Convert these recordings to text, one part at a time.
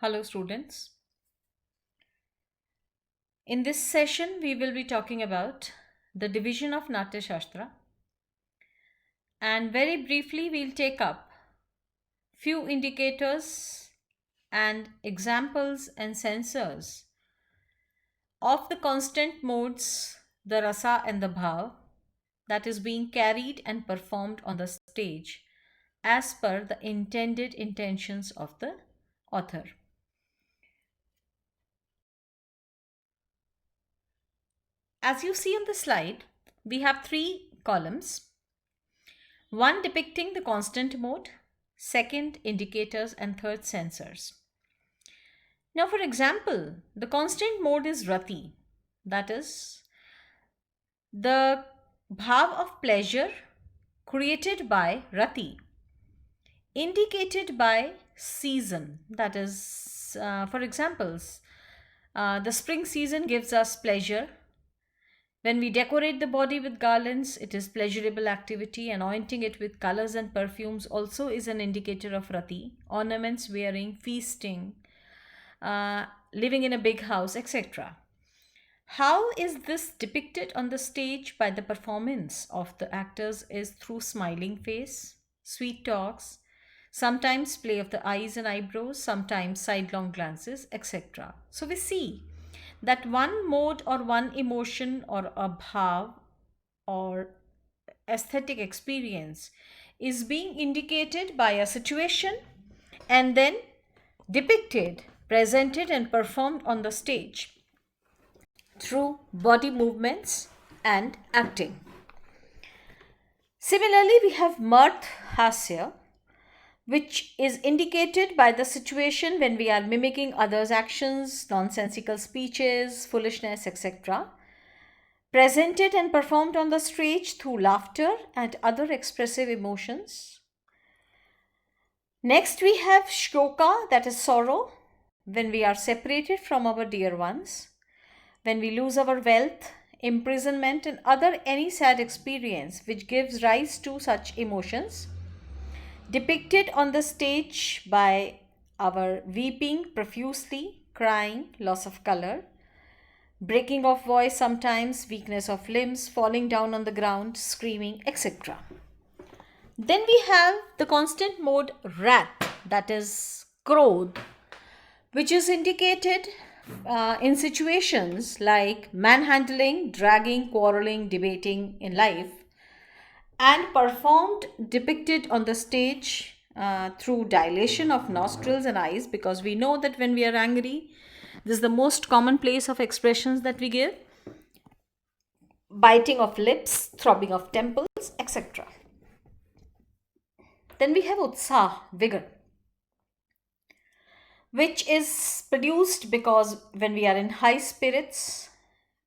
Hello, students. In this session, we will be talking about the division of Natyashastra, and very briefly, we'll take up few indicators and examples and sensors of the constant modes, the rasa and the bhav, that is being carried and performed on the stage as per the intended intentions of the author. As you see on the slide, we have three columns. One depicting the constant mode, second indicators, and third sensors. Now, for example, the constant mode is rati, that is the bhav of pleasure created by rati, indicated by season, that is, for examples, the spring season gives us pleasure. When we decorate the body with garlands, it is pleasurable activity. Anointing it with colors and perfumes also is an indicator of rati. Ornaments wearing, feasting, living in a big house, etc. How is this depicted on the stage by the performance of the actors is through smiling face, sweet talks, sometimes play of the eyes and eyebrows, sometimes sidelong glances, etc. So we see that one mode or one emotion or a bhav or aesthetic experience is being indicated by a situation and then depicted, presented, and performed on the stage through body movements and acting. Similarly, we have mirth hasya, which is indicated by the situation when we are mimicking others' actions, nonsensical speeches, foolishness, etc., presented and performed on the stage through laughter and other expressive emotions. Next, we have shoka, that is sorrow, when we are separated from our dear ones, when we lose our wealth, imprisonment, and other any sad experience which gives rise to such emotions, depicted on the stage by our weeping profusely, crying, loss of color, breaking of voice sometimes, weakness of limbs, falling down on the ground, screaming, etc. Then we have the constant mode rat, that is krodh, which is indicated in situations like manhandling, dragging, quarreling, debating in life, and performed, depicted on the stage through dilation of nostrils and eyes, because we know that when we are angry, this is the most common place of expressions that we give, biting of lips, throbbing of temples, etc. Then we have utsah, vigor, which is produced because when we are in high spirits,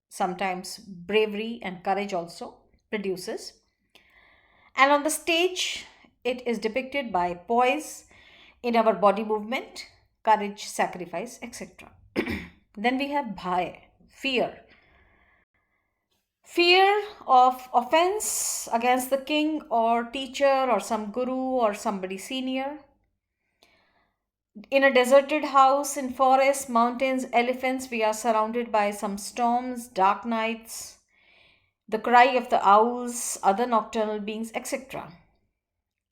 sometimes bravery and courage also produces. And on the stage, it is depicted by poise in our body movement, courage, sacrifice, etc. Then we have bhai, fear. Fear of offense against the king or teacher or some guru or somebody senior. In a deserted house, in forests, mountains, elephants, we are surrounded by some storms, dark nights, the cry of the owls, other nocturnal beings, etc.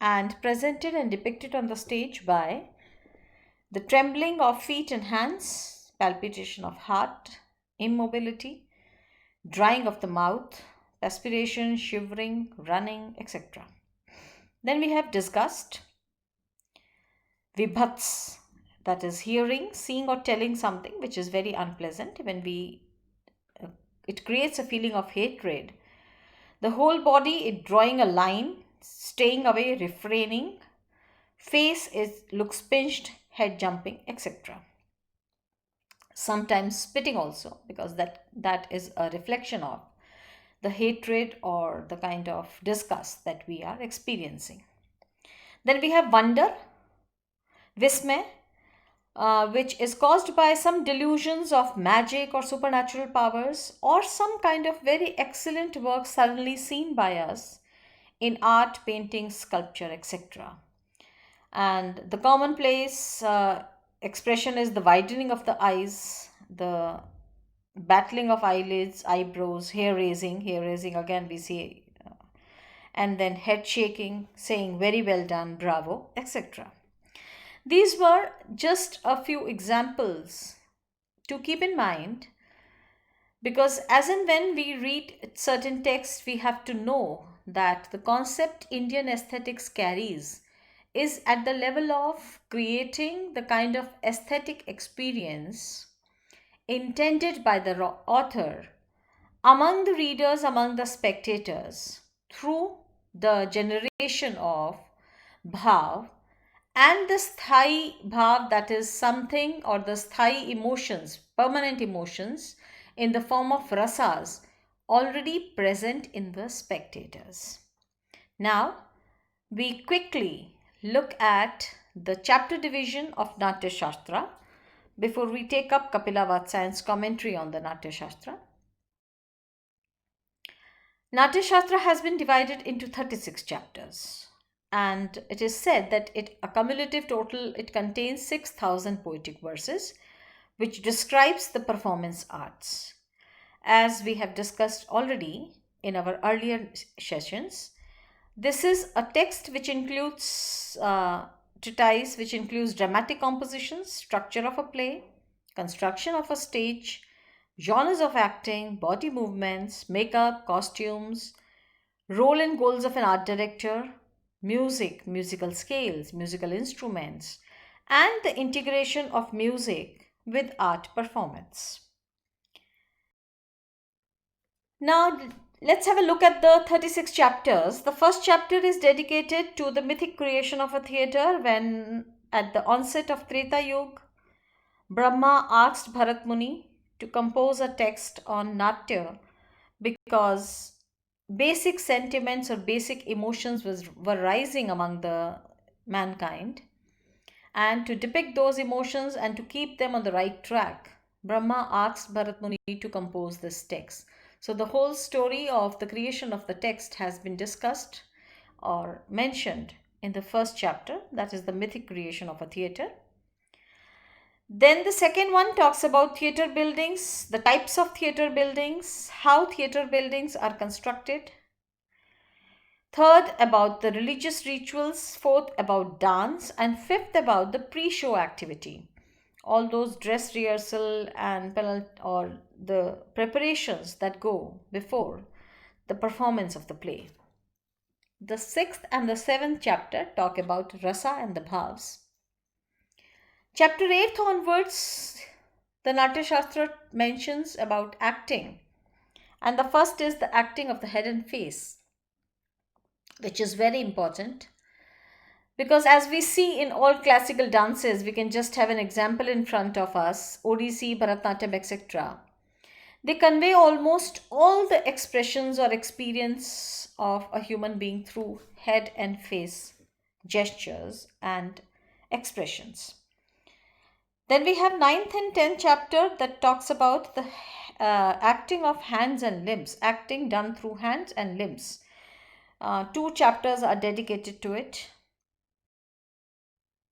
And presented and depicted on the stage by the trembling of feet and hands, palpitation of heart, immobility, drying of the mouth, perspiration, shivering, running, etc. Then we have disgust, vibhats, that is hearing, seeing, or telling something which is very unpleasant. When we it creates a feeling of hatred. The whole body it drawing a line, staying away, refraining. Face is looks pinched, head jumping, etc. Sometimes spitting also, because that is a reflection of the hatred or the kind of disgust that we are experiencing. Then we have wonder, vismay, which is caused by some delusions of magic or supernatural powers or some kind of very excellent work suddenly seen by us in art, painting, sculpture, etc. And the commonplace expression is the widening of the eyes, the battling of eyelids, eyebrows, hair raising again we see, and then head shaking, saying very well done, bravo, etc. These were just a few examples to keep in mind, because as and when we read certain texts, we have to know that the concept Indian aesthetics carries is at the level of creating the kind of aesthetic experience intended by the author among the readers, among the spectators, through the generation of bhav and the sthai bhav, that is something, or the sthai emotions, permanent emotions in the form of rasas already present in the spectators. Now, we quickly look at the chapter division of Natyashastra before we take up Kapila Vatsayan's commentary on the Natyashastra. Natyashastra has been divided into 36 chapters, and it is said that a cumulative total it contains 6,000 poetic verses, which describes the performance arts. As we have discussed already in our earlier sessions, this is a text which includes treatise which includes dramatic compositions, structure of a play, construction of a stage, genres of acting, body movements, makeup, costumes, role and goals of an art director, music, musical scales, musical instruments, and the integration of music with art performance. Now, let's have a look at the 36 chapters. The first chapter is dedicated to the mythic creation of a theatre when, at the onset of Treta Yuga, Brahma asked Bharat Muni to compose a text on Natya because basic sentiments or basic emotions were rising among the mankind. And to depict those emotions and to keep them on the right track, Brahma asked Bharat Muni to compose this text. So the whole story of the creation of the text has been discussed or mentioned in the first chapter, that is the mythic creation of a theatre. Then the second one talks about theatre buildings, the types of theatre buildings, how theatre buildings are constructed. Third, about the religious rituals. Fourth, about dance. And fifth, about the pre-show activity. All those dress rehearsal and or the preparations that go before the performance of the play. The sixth and the seventh chapter talk about rasa and the bhavs. Chapter 8 onwards, the Natyashastra mentions about acting. And the first is the acting of the head and face, which is very important. Because as we see in all classical dances, we can just have an example in front of us, Odissi, Bharatanatyam, etc. They convey almost all the expressions or experience of a human being through head and face gestures and expressions. Then we have 9th and 10th chapter that talks about the acting of hands and limbs, acting done through hands and limbs. 2 chapters are dedicated to it.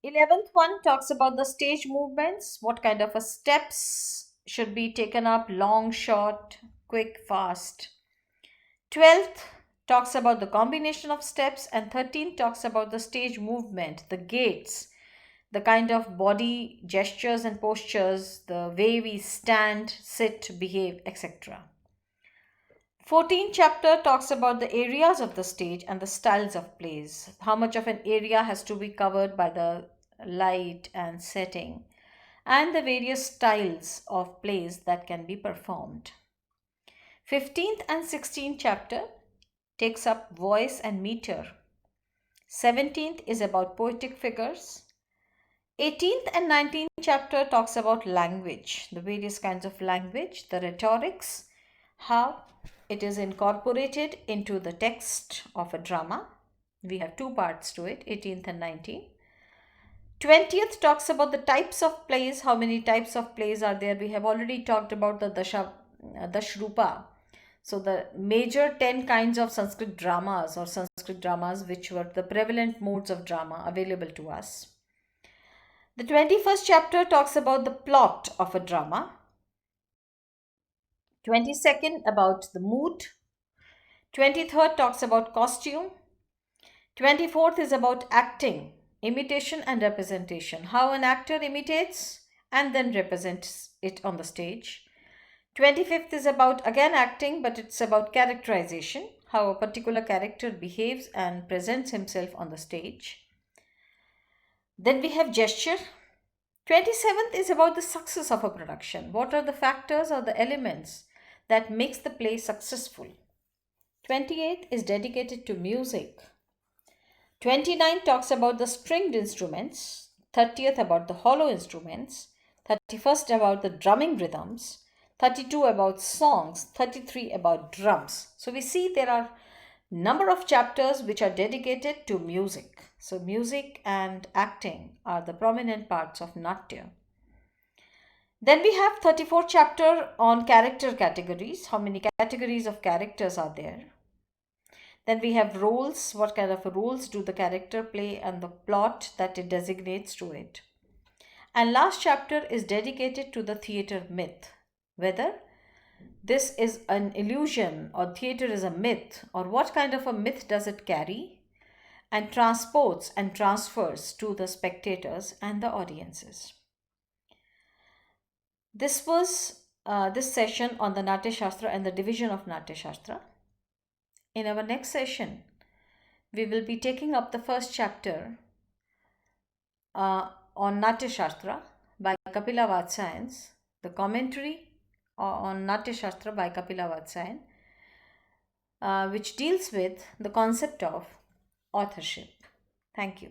11th one talks about the stage movements, what kind of a steps should be taken up, long, short, quick, fast. 12th talks about the combination of steps, and 13th talks about the stage movement, the gaits, the kind of body gestures and postures, the way we stand, sit, behave, etc. 14th chapter talks about the areas of the stage and the styles of plays. How much of an area has to be covered by the light and setting, and the various styles of plays that can be performed. 15th and 16th chapter takes up voice and meter. 17th is about poetic figures. 18th and 19th chapter talks about language, the various kinds of language, the rhetorics, how it is incorporated into the text of a drama. We have 2 parts to it, 18th and 19th. 20th talks about the types of plays, how many types of plays are there. We have already talked about the Dashrupa. So the major 10 kinds of Sanskrit dramas which were the prevalent modes of drama available to us. The 21st chapter talks about the plot of a drama. 22nd about the mood. 23rd talks about costume. 24th is about acting, imitation and representation, how an actor imitates and then represents it on the stage. 25th is about again acting, but it's about characterization, how a particular character behaves and presents himself on the stage. Then we have gesture. 27th is about the success of a production. What are the factors or the elements that makes the play successful? 28th is dedicated to music. 29 talks about the stringed instruments, 30th about the hollow instruments, 31st about the drumming rhythms, 32 about songs, 33 about drums. So we see there are number of chapters which are dedicated to music. So music and acting are the prominent parts of Natya. Then we have 34 chapter on character categories. How many categories of characters are there? Then we have roles. What kind of roles do the character play and the plot that it designates to it. And last chapter is dedicated to the theatre myth. Whether this is an illusion or theatre is a myth, or what kind of a myth does it carry and transports and transfers to the spectators and the audiences. This was this session on the Natyashastra and the division of Natyashastra. In our next session, we will be taking up the first chapter on Natyashastra by Kapila Vatsayans, the commentary on Natyashastra by Kapila Vatsayan, which deals with the concept of authorship. Thank you.